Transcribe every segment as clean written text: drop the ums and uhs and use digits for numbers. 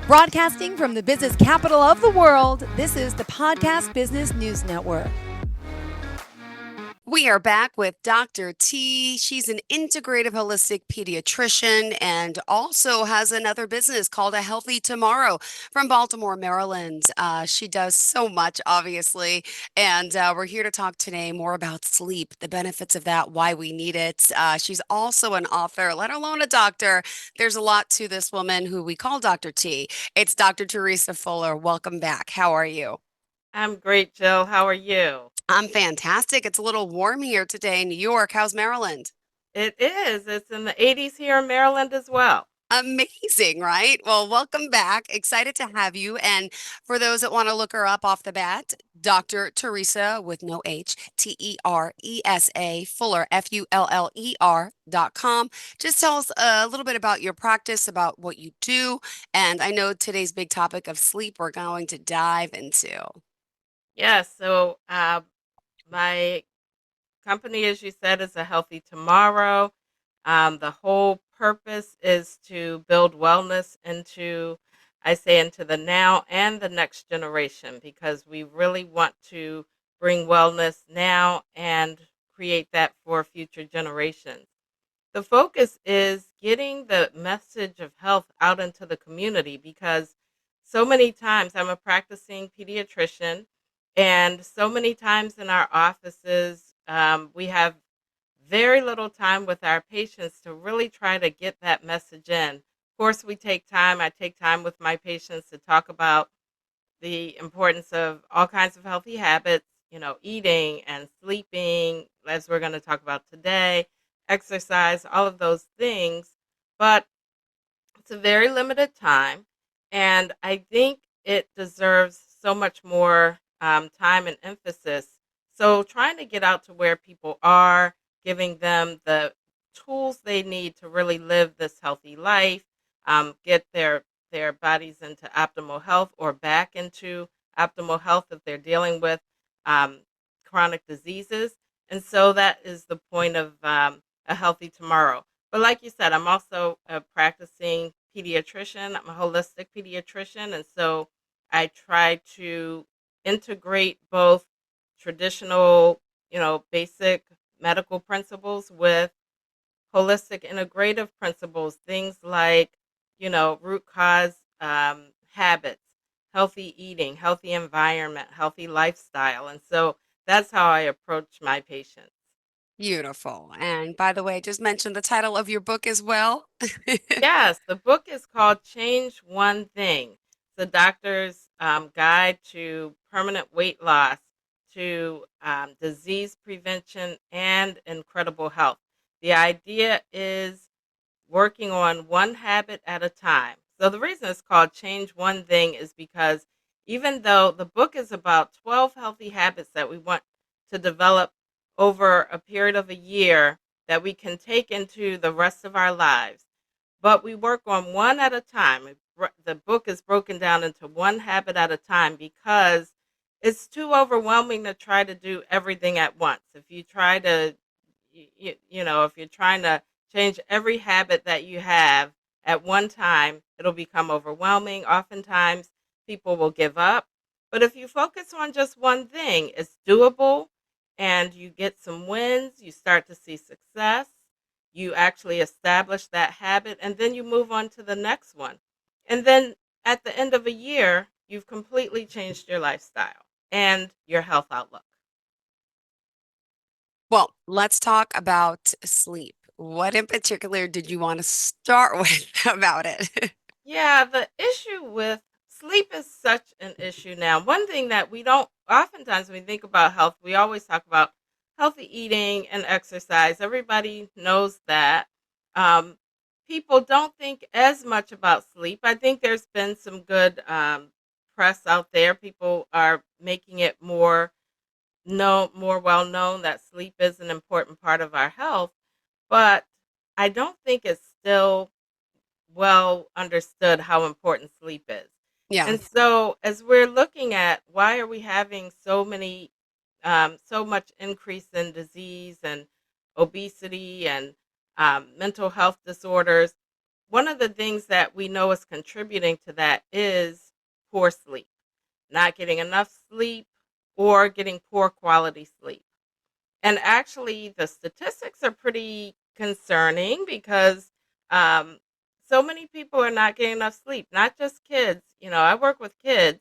Broadcasting from the business capital of the world, this is the Podcast Business News Network. We are back with Dr. T. She's an integrative holistic pediatrician and also has another business called A Healthy Tomorrow from Baltimore, Maryland. She does so much, obviously. And we're here to talk today more about sleep, the benefits of that, why we need it. She's also an author, let alone a doctor. There's a lot to this woman who we call Dr. T. It's Dr. Teresa Fuller. Welcome back. How are you? I'm great, Jill. How are you? I'm fantastic. It's a little warm here today in New York. How's Maryland? It is. It's in the 80s here in Maryland as well. Amazing, right? Well, welcome back. Excited to have you. And for those that want to look her up off the bat, Dr. Teresa with no H, Teresa Fuller, FULLER.com. Just tell us a little bit about your practice, about what you do. And I know today's big topic of sleep we're going to dive into. Yes. So my company, as you said, is A Healthy Tomorrow. The whole purpose is to build wellness into the now and the next generation, because we really want to bring wellness now and create that for future generations. The focus is getting the message of health out into the community, because so many times I'm a practicing pediatrician, and so many times in our offices, we have very little time with our patients to really try to get that message in. Of course, I take time with my patients to talk about the importance of all kinds of healthy habits, eating and sleeping, as we're going to talk about today, exercise, all of those things. But it's a very limited time, and I think it deserves so much more time and emphasis. So, trying to get out to where people are, giving them the tools they need to really live this healthy life, get their bodies into optimal health, or back into optimal health if they're dealing with um, chronic diseases. And so that is the point of A Healthy Tomorrow. But like you said, I'm also a practicing pediatrician. I'm a holistic pediatrician. And so I try to integrate both traditional, basic medical principles with holistic integrative principles, things like, root cause habits, healthy eating, healthy environment, healthy lifestyle. And so that's how I approach my patients. Beautiful. And by the way, just mention the title of your book as well. Yes, the book is called Change One Thing. It's a doctor's guide to permanent weight loss, to disease prevention, and incredible health. The idea is working on one habit at a time. So the reason it's called Change One Thing is because even though the book is about 12 healthy habits that we want to develop over a period of a year that we can take into the rest of our lives, but we work on one at a time. The book is broken down into one habit at a time, because it's too overwhelming to try to do everything at once. If you try to, if you're trying to change every habit that you have at one time, it'll become overwhelming. Oftentimes, people will give up. But if you focus on just one thing, it's doable, and you get some wins, you start to see success, you actually establish that habit, and then you move on to the next one. And then at the end of a year, you've completely changed your lifestyle and your health outlook. Well, let's talk about sleep. What in particular did you want to start with about it? Yeah, the issue with sleep is such an issue now. One thing that we don't oftentimes, when we think about health, we always talk about healthy eating and exercise. Everybody knows that. Um, People don't think as much about sleep. I think there's been some good press out there. People are making it more well known that sleep is an important part of our health, but I don't think it's still well understood how important sleep is. Yeah. And so, as we're looking at why are we having so much increase in disease and obesity and mental health disorders, one of the things that we know is contributing to that is poor sleep, not getting enough sleep or getting poor quality sleep. And actually, the statistics are pretty concerning because um, so many people are not getting enough sleep, not just kids. I work with kids,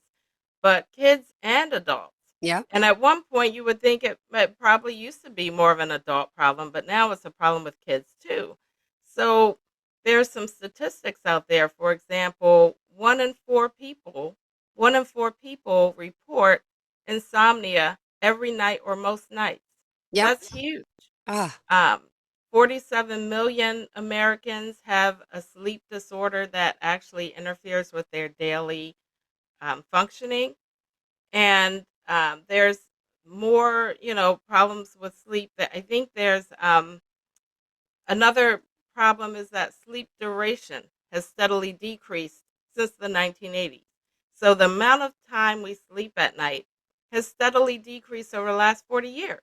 but kids and adults. Yeah. And at one point, you would think it probably used to be more of an adult problem, but now it's a problem with kids too. So there's some statistics out there. For example, one in four people report insomnia every night or most nights. Yep. That's huge. Ah, Um, 47 million Americans have a sleep disorder that actually interferes with their daily functioning. And there's more, problems with sleep. That I think there's another problem is that sleep duration has steadily decreased since the 1980s. So the amount of time we sleep at night has steadily decreased over the last 40 years.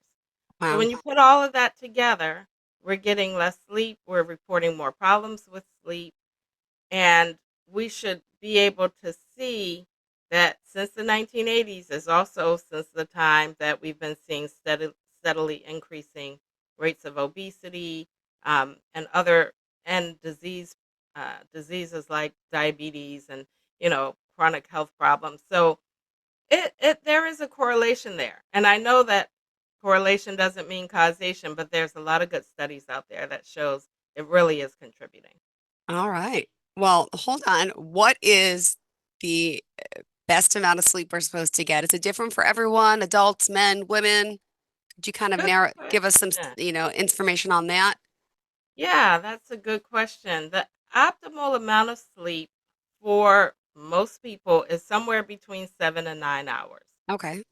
So wow. when you put all of that together, we're getting less sleep, we're reporting more problems with sleep, and we should be able to see that since the 1980s is also since the time that we've been seeing steadily increasing rates of obesity, and other and diseases like diabetes and chronic health problems. So it there is a correlation there, and I know that correlation doesn't mean causation, but there's a lot of good studies out there that shows it really is contributing. All right. Well, hold on. What is the best amount of sleep we're supposed to get? Is it different for everyone, adults, men, women? Could you kind of Good give us some, question. information on that? Yeah, that's a good question. The optimal amount of sleep for most people is somewhere between 7 and 9 hours. Okay.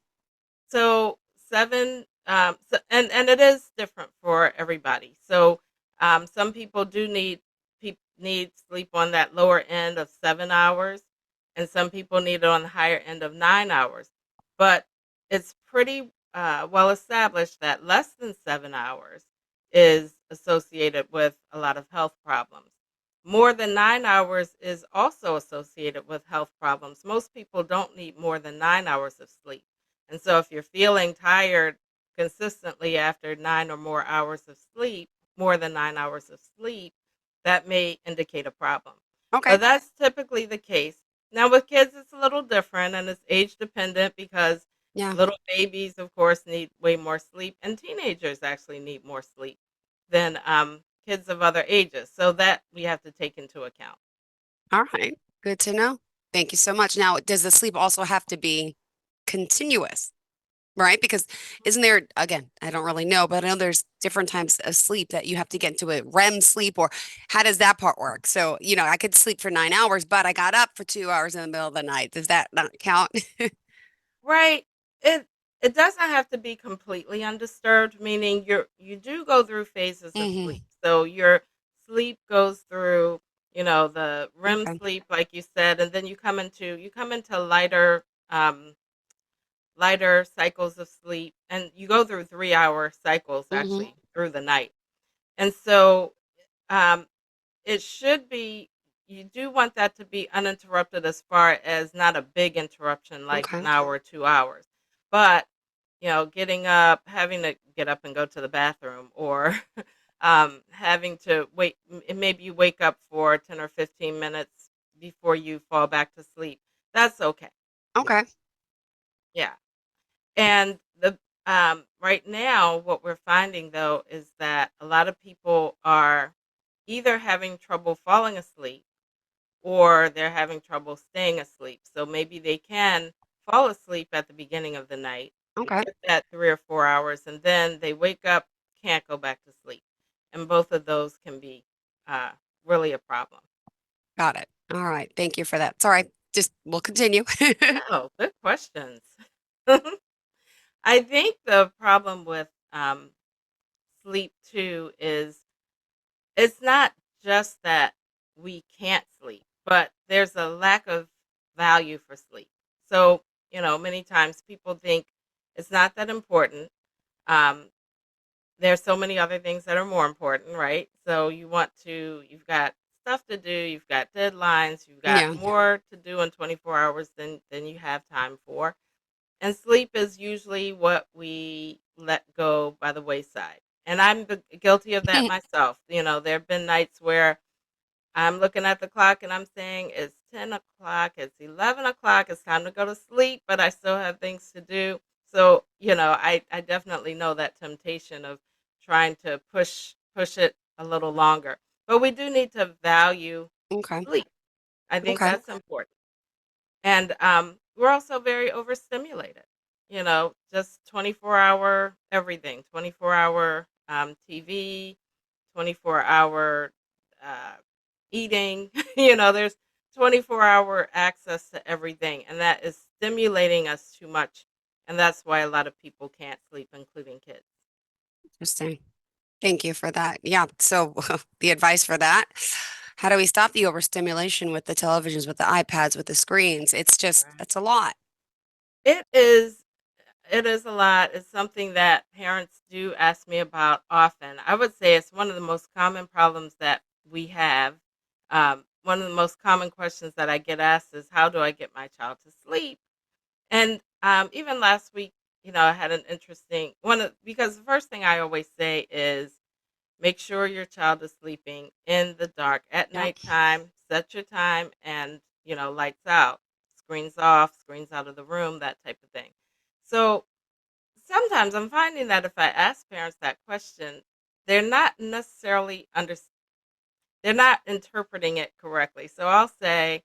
So 7, and it is different for everybody. So some people do need sleep on that lower end of 7 hours, and some people need it on the higher end of 9 hours. But it's pretty well established that less than 7 hours is associated with a lot of health problems. More than 9 hours is also associated with health problems. Most people don't need more than 9 hours of sleep. And so if you're feeling tired consistently after 9 or more hours of sleep, more than 9 hours of sleep, that may indicate a problem. Okay. But that's typically the case. Now with kids it's a little different and it's age dependent because Yeah. little babies of course need way more sleep and teenagers actually need more sleep than kids of other ages. So that we have to take into account. All right. Good to know. Thank you so much. Now, does the sleep also have to be continuous? Right? Because isn't there, again, I don't really know, but I know there's different types of sleep that you have to get into a REM sleep, or how does that part work? So, I could sleep for 9 hours, but I got up for 2 hours in the middle of the night. Does that not count? Right. It doesn't have to be completely undisturbed, meaning you do go through phases of Hmm. sleep. So your sleep goes through, the REM Okay. sleep, like you said, and then you come into lighter cycles of sleep, and you go through 3 hour cycles Hmm. actually through the night. And so um, it should be you do want that to be uninterrupted as far as not a big interruption like an Okay. hour or 2 hours. But, getting up, having to get up and go to the bathroom or having to wait maybe you wake up for 10 or 15 minutes before you fall back to sleep. That's okay. Okay. Yeah. And the right now what we're finding though is that a lot of people are either having trouble falling asleep or they're having trouble staying asleep. So maybe they can fall asleep at the beginning of the night, Okay. get that 3 or 4 hours, and then they wake up, can't go back to sleep. And both of those can be uh, really a problem. Got it. All right. Thank you for that. Sorry. Just we'll continue. Oh, good questions. I think the problem with sleep too is it's not just that we can't sleep, but there's a lack of value for sleep. So, many times people think it's not that important. Um, there's so many other things that are more important, right? So you've got stuff to do, you've got deadlines, you've got Yeah. more to do in 24 hours than you have time for. And sleep is usually what we let go by the wayside. And I'm guilty of that myself. There have been nights where I'm looking at the clock and I'm saying it's 10 o'clock, it's 11 o'clock, it's time to go to sleep, but I still have things to do. So, I definitely know that temptation of trying to push it a little longer. But we do need to value Okay. sleep. I think Okay. that's important. And we're also very overstimulated. Just 24-hour everything, 24-hour TV, 24-hour eating. There's 24-hour access to everything, and that is stimulating us too much. And that's why a lot of people can't sleep, including kids. Interesting. Thank you for that. Yeah. So the advice for that, how do we stop the overstimulation with the televisions, with the iPads, with the screens? It's just, Right. it's a lot. It is. It is a lot. It's something that parents do ask me about often. I would say it's one of the most common problems that we have. One of the most common questions that I get asked is, how do I get my child to sleep? And even last week, I had an interesting because the first thing I always say is make sure your child is sleeping in the dark at Yep. nighttime, set your time, and, lights out, screens out of the room, that type of thing. So sometimes I'm finding that if I ask parents that question, they're not necessarily they're not interpreting it correctly. So I'll say,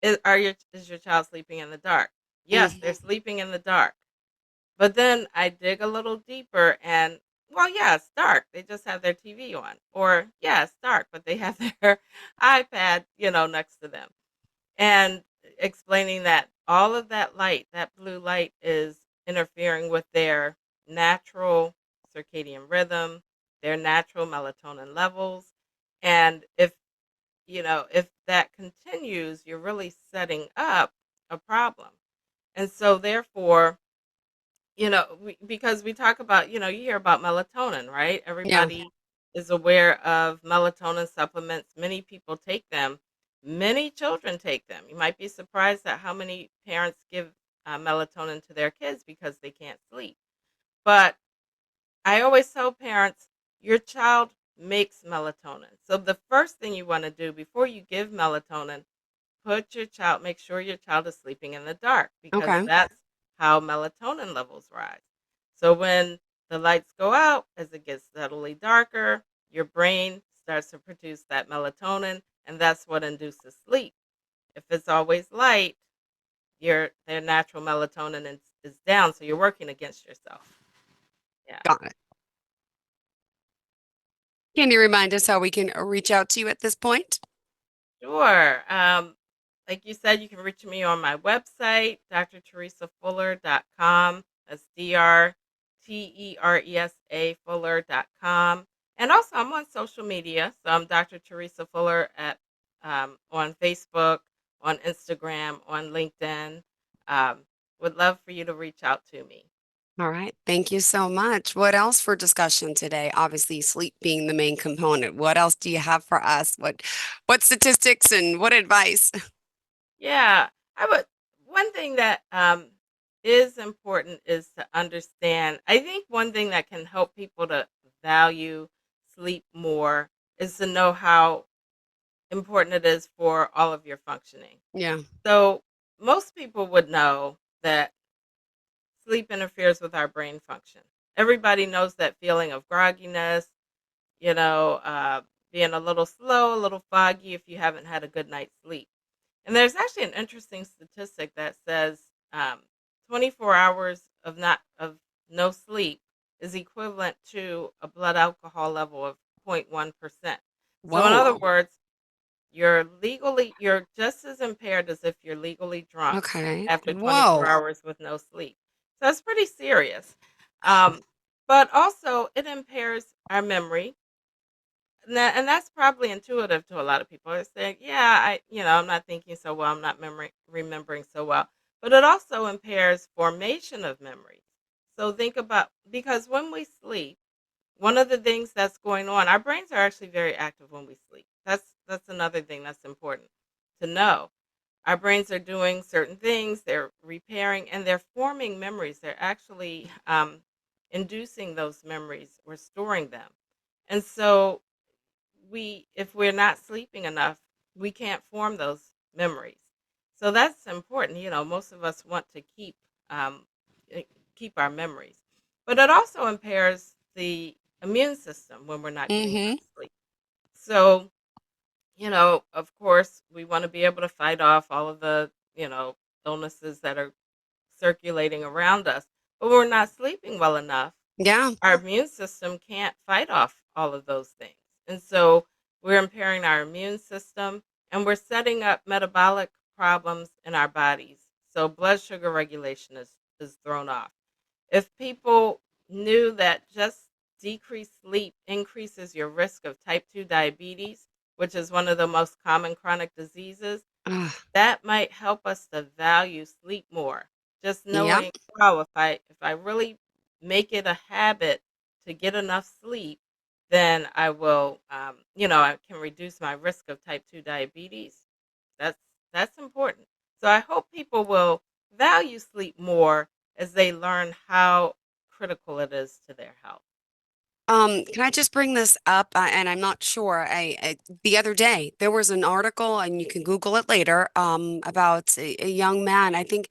is your child sleeping in the dark? Yes, they're Hmm. sleeping in the dark. But then I dig a little deeper and, well, yeah, it's dark. They just have their TV on. Or yeah, it's dark, but they have their iPad, next to them, and explaining that all of that light, that blue light, is interfering with their natural circadian rhythm, their natural melatonin levels. And if that continues, you're really setting up a problem. And so, therefore, because we talk about, you hear about melatonin, right? Yeah. Everybody is aware of melatonin supplements. Many people take them. Many children take them. You might be surprised at how many parents give melatonin to their kids because they can't sleep. But I always tell parents, your child makes melatonin. So the first thing you want to do before you give melatonin, make sure your child is sleeping in the dark, because Okay. that's how melatonin levels rise. So when the lights go out, as it gets steadily darker, your brain starts to produce that melatonin, and that's what induces sleep. If it's always light, their natural melatonin is down, so you're working against yourself. Yeah. Got it. Can you remind us how we can reach out to you at this point? Sure. Like you said, you can reach me on my website, drteresafuller.com. That's DRTERESA Fuller.com. And also, I'm on social media. So I'm Dr. Teresa Fuller on Facebook, on Instagram, on LinkedIn. Um, would love for you to reach out to me. All right. Thank you so much. What else for discussion today? Obviously, sleep being the main component. What else do you have for us? What statistics and what advice? Yeah, I would. One thing that is important is to understand. I think one thing that can help people to value sleep more is to know how important it is for all of your functioning. Yeah. So, most people would know that sleep interferes with our brain function. Everybody knows that feeling of grogginess, you know, uh, being a little slow, a little foggy if you haven't had a good night's sleep. And there's actually an interesting statistic that says 24 hours of no sleep is equivalent to a blood alcohol level of 0.1%. So in other Whoa. words, you're just as impaired as if you're legally drunk Okay. after 24 Whoa. hours with no sleep. So that's pretty serious. Um, but also it impairs our memory, and that's probably intuitive to a lot of people. It's saying, yeah, I'm not thinking so well. I'm not remembering so well. But it also impairs formation of memories. So think about, because when we sleep, one of the things that's going on, our brains are actually very active when we sleep. That's another thing that's important to know. Our brains are doing certain things, they're repairing, and they're forming memories. They're actually inducing those memories, we're storing them. And so if we're not sleeping enough, we can't form those memories. So that's important. Most of us want to um, eh, keep our memories, but it also impairs the immune system when we're not getting enough Mm-hmm. sleep. So, of course, we want to be able to fight off all of the illnesses that are circulating around us. But when we're not sleeping well enough, Yeah. our immune system can't fight off all of those things. And so we're impairing our immune system and we're setting up metabolic problems in our bodies. So blood sugar regulation is thrown off. If people knew that just decreased sleep increases your risk of type 2 diabetes, which is one of the most common chronic diseases, Ugh. that might help us to value sleep more. Just Yep. knowing, wow, if I really make it a habit to get enough sleep, then I can reduce my risk of type 2 diabetes. That's that's important. So I hope people will value sleep more as they learn how critical it is to their health. Can I just bring this up? And I'm not sure. The other day there was an article, and you can Google it later, about a young man, I think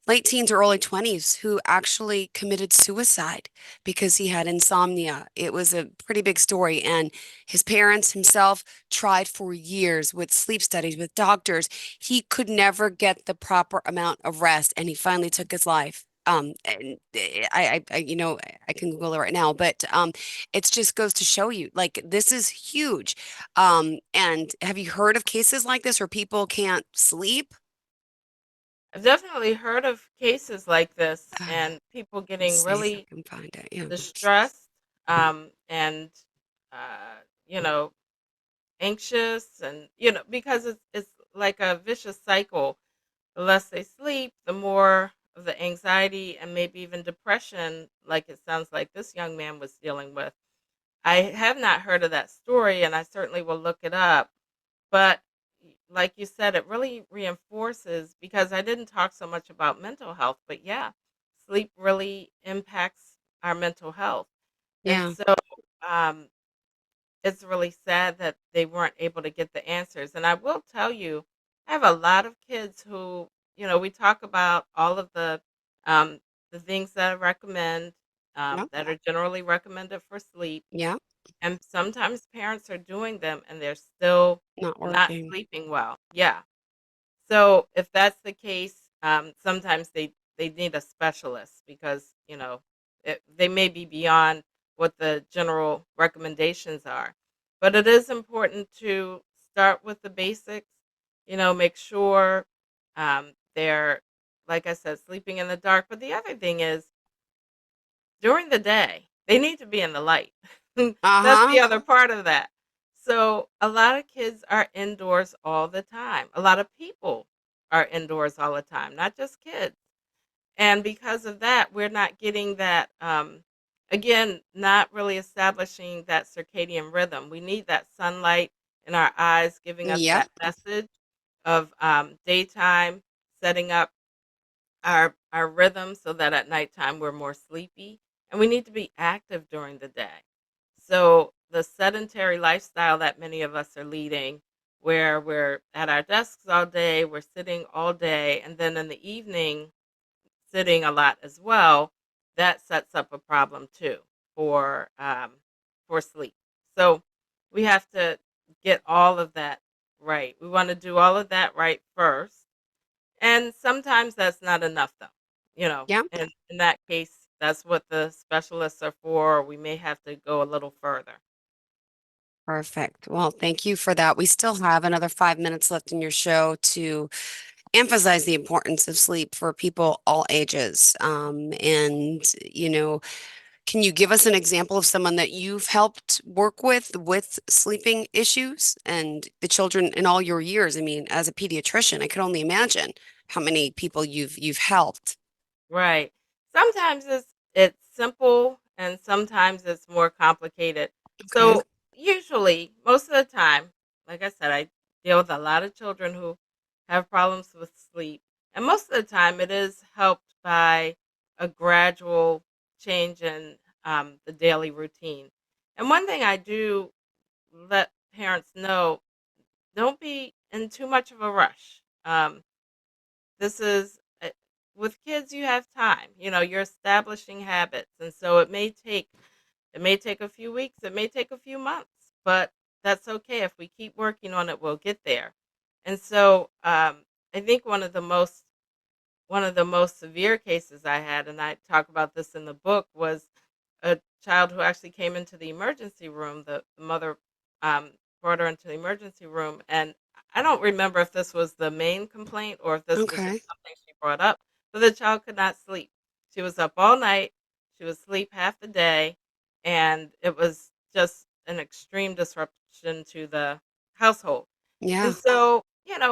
late teens or early 20s, who actually committed suicide because he had insomnia. It was a pretty big story, and his parents himself tried for years with sleep studies, with doctors. He could never get the proper amount of rest, and he finally took his life. And I can Google it right now, but it just goes to show you, like, this is huge. And have you heard of cases like this where people can't sleep? I've definitely heard of cases like this and people Let's getting see if I really can find it. Yeah. distressed, and uh, you know anxious, and because it's like a vicious cycle. The less they sleep, the more of the anxiety and maybe even depression, like it sounds like this young man was dealing with. I have not heard of that story, and I certainly will look it up. But like you said, it really reinforces, because I didn't talk so much about mental health, but yeah, sleep really impacts our mental health. And Yeah. so um, it's really sad that they weren't able to get the answers. And I will tell you, I have a lot of kids who, we talk about all of the things that I recommend, Yeah. that are generally recommended for sleep. Yeah. And sometimes parents are doing them and they're still Not not working. sleeping well. Yeah. So if that's the case, sometimes they need a specialist, because they may be beyond what the general recommendations are. But it is important to start with the basics. Make sure they're, like I said, sleeping in the dark. But the other thing is, during the day, they need to be in the light. That's Uh-huh. the other part of that. So, a lot of kids are indoors all the time. A lot of people are indoors all the time, not just kids. And because of that, we're not getting that, again, not really establishing that circadian rhythm. We need that sunlight in our eyes, giving us Yep. that message of daytime, setting up our rhythm so that at nighttime we're more sleepy, and we need to be active during the day. So the sedentary lifestyle that many of us are leading, where we're at our desks all day, we're sitting all day, and then in the evening sitting a lot as well, that sets up a problem too for sleep. So we have to get all of that right. We want to do all of that right first, and sometimes that's not enough, though. Yeah. And in that case, that's what the specialists are for. Or we may have to go a little further. Perfect. Well, thank you for that. We still have another 5 minutes left in your show to emphasize the importance of sleep for people all ages. And, can you give us an example of someone that you've helped work with sleeping issues and the children in all your years? I mean, as a pediatrician, I could only imagine how many people you've helped. Right. Sometimes it's simple, and sometimes it's more complicated. Okay. So usually, most of the time, like I said, I deal with a lot of children who have problems with sleep. And most of the time, it is helped by a gradual change in the daily routine. And one thing I do let parents know, don't be in too much of a rush. This is with kids, you have time. You're establishing habits, and so it may take a few weeks, it may take a few months, but that's okay. If we keep working on it, we'll get there. And so I think one of the most severe cases I had, and I talk about this in the book, was a child who actually came into the emergency room. The mother brought her into the emergency room, and I don't remember if this was the main complaint or if this was just Okay. something she brought up, but the child could not sleep. She was up all night, she was asleep half the day, and it was just an extreme disruption to the household. And Yeah. so,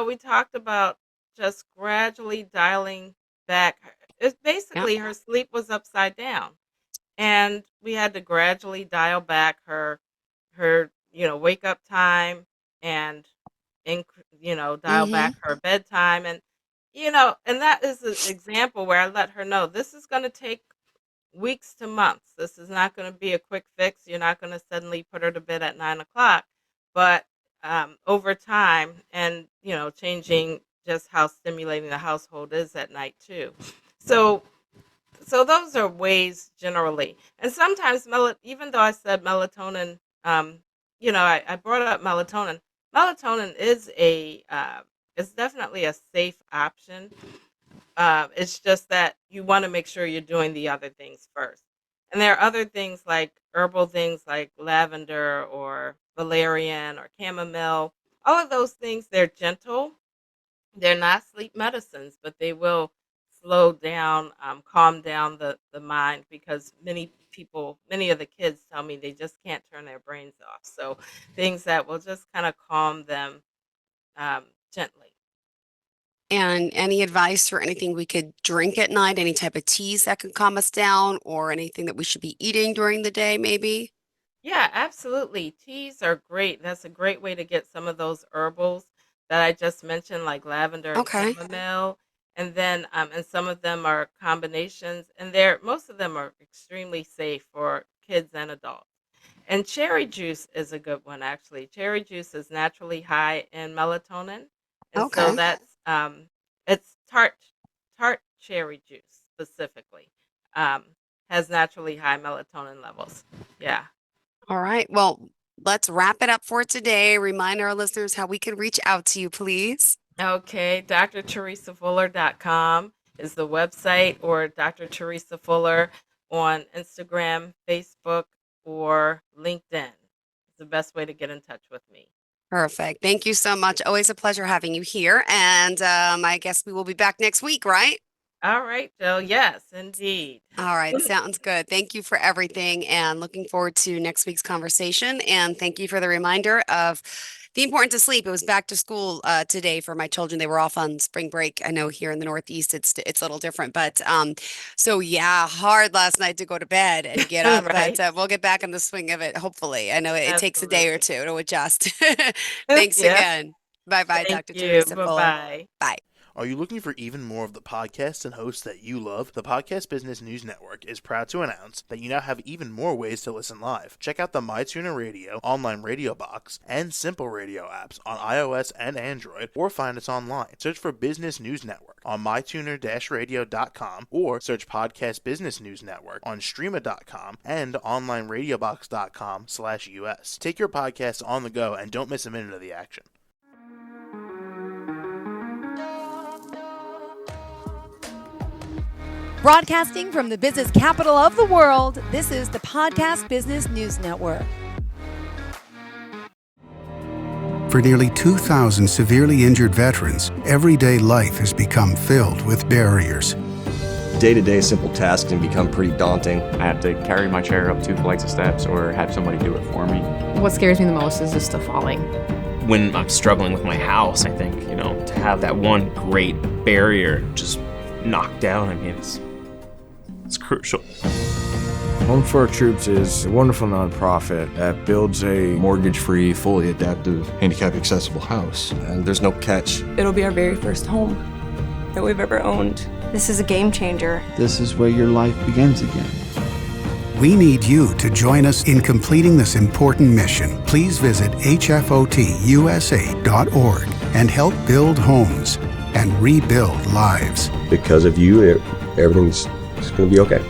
we talked about just gradually dialing back. It's Yep. basically her sleep was upside down, and we had to gradually dial back her wake up time, and dial Mm-hmm. back her bedtime, and that is an example where I let her know this is going to take weeks to months. This is not going to be a quick fix. You're not going to suddenly put her to bed at 9 o'clock, but over time, and changing just how stimulating the household is at night too. So so those are ways generally. And sometimes even though I said melatonin, I brought up melatonin. Melatonin is definitely a safe option. It's just that you want to make sure you're doing the other things first. And there are other things like herbal things like lavender or valerian or chamomile. All of those things, they're gentle, they're not sleep medicines, but they will slow down, calm down the mind, because many of the kids tell me they just can't turn their brains off. So things that will just kind of calm them gently. And any advice for anything we could drink at night, any type of teas that could calm us down, or anything that we should be eating during the day, maybe? Yeah, absolutely. Teas are great. That's a great way to get some of those herbals that I just mentioned, like lavender and Okay. chamomile. And some of them are combinations, and most of them are extremely safe for kids and adults. And cherry juice is a good one, actually. Cherry juice is naturally high in melatonin, and so Okay. it's tart cherry juice specifically, um, has naturally high melatonin levels. Yeah. All right. Well, let's wrap it up for today. Remind our listeners how we can reach out to you, please. Okay, drteresafuller.com is the website, or Dr. Teresa Fuller on Instagram, Facebook, or LinkedIn. It's the best way to get in touch with me. Perfect. Thank you so much. Always a pleasure having you here. And I guess we will be back next week, right? All right, Jill. Yes, indeed. All right. Sounds good. Thank you for everything and looking forward to next week's conversation. And thank you for the reminder of the importance of sleep. It was back to school today for my children. They were off on spring break. I know here in the Northeast it's a little different, but so yeah, hard last night to go to bed and get up, but Right. we'll get back in the swing of it. Hopefully, I know it takes a day or Absolutely. two to adjust. Thanks Yeah. again. Bye bye, Thank Dr. you. Teresa Bye Fuller. bye. Bye. Are you looking for even more of the podcasts and hosts that you love? The Podcast Business News Network is proud to announce that you now have even more ways to listen live. Check out the MyTuner Radio, online radio box, and Simple Radio apps on iOS and Android, or find us online. Search for Business News Network on mytuner-radio.com, or search Podcast Business News Network on streama.com and onlineradiobox.com/US. Take your podcasts on the go and don't miss a minute of the action. Broadcasting from the business capital of the world, this is the Podcast Business News Network. For nearly 2,000 severely injured veterans, everyday life has become filled with barriers. Day-to-day simple tasks can become pretty daunting. I have to carry my chair up 2 flights of steps or have somebody do it for me. What scares me the most is just the falling. When I'm struggling with my house, I think, to have that one great barrier just knocked down, it's crucial. Home for Our Troops is a wonderful nonprofit that builds a mortgage-free, fully adaptive, handicap-accessible house. And there's no catch. It'll be our very first home that we've ever owned. This is a game changer. This is where your life begins again. We need you to join us in completing this important mission. Please visit hfotusa.org and help build homes and rebuild lives. Because of you, everything's going to be okay.